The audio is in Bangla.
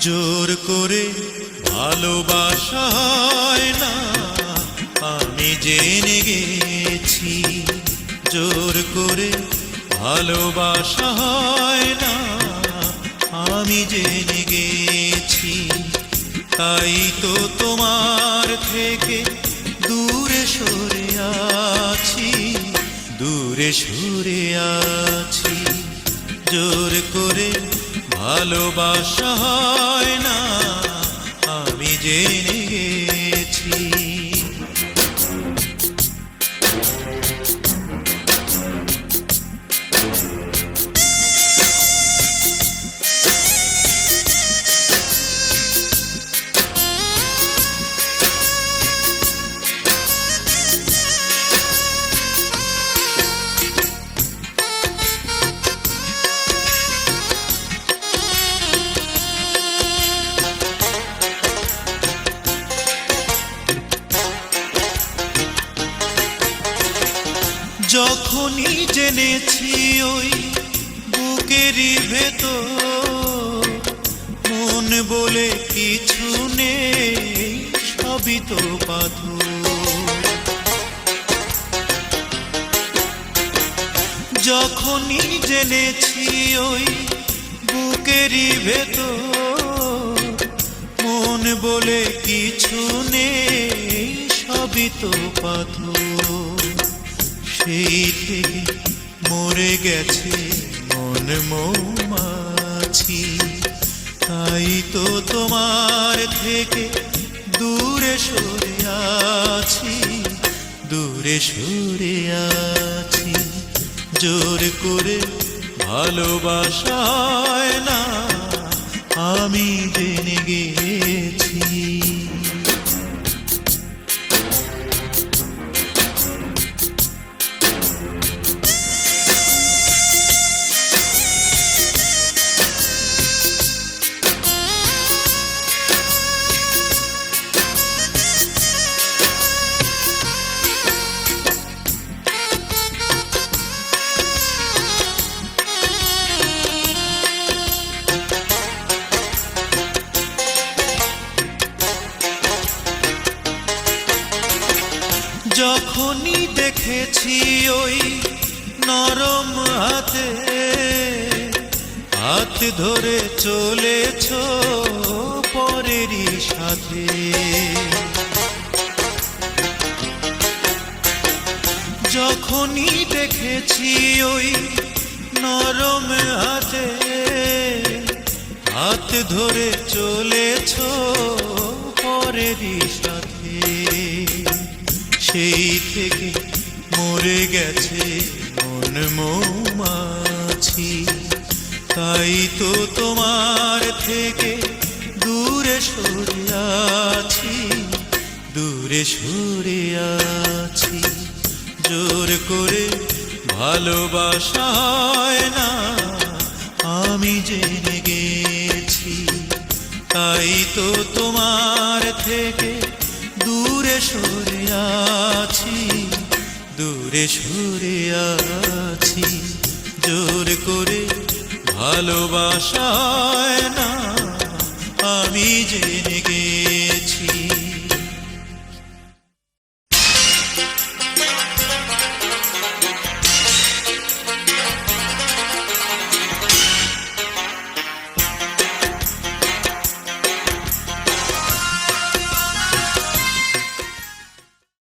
জোর করে ভালোবাসা হয় না, আমি জেনে গেছি। জোর করে ভালোবাসা হয় না, আমি জেনে গেছি। তাই তো তোমার থেকে দূরে সরে আছি, দূরে সরে আছি। জোর করে ভালোবাসা হয় না, আমি জেনে গেছি। যখনই জেনেছি ওই বুকেরই ভেতর মন বলে কিছু নেই, সবই তো পাথর। যখনই জেনেছি ওই বুকেরই ভেতর মন বলে কিছু নেই, সবই তো পাথর। সেই থেকে মরে গেছে মন মৌমাছি, তাই তো তোমার থেকে দূরে সরে আছি, দূরে সরে আছি। জোর করে ভালোবাসা হয় না, আমি জেনে গেছি। যখনই দেখেছি ওই নরম হাতে হাত ধরে চলেছ পরেরই সাথে, যখনই দেখেছি ওই নরম হাতে হাত ধরে চলেছ পরেরই সাথে, সেই থেকে মরে গেছে মন মৌমাছি। তাই তো তোমার থেকে দূরে সরে আছি, দূরে সরে আছি। জোর করে ভালোবাসা হয় না, আমি জেনে গেছি। তাই তো তোমার থেকে দূরে সরে আছি, দূরে সরে আছি। জোর করে ভালোবাসা হয় না, আমি জেনে গেছি।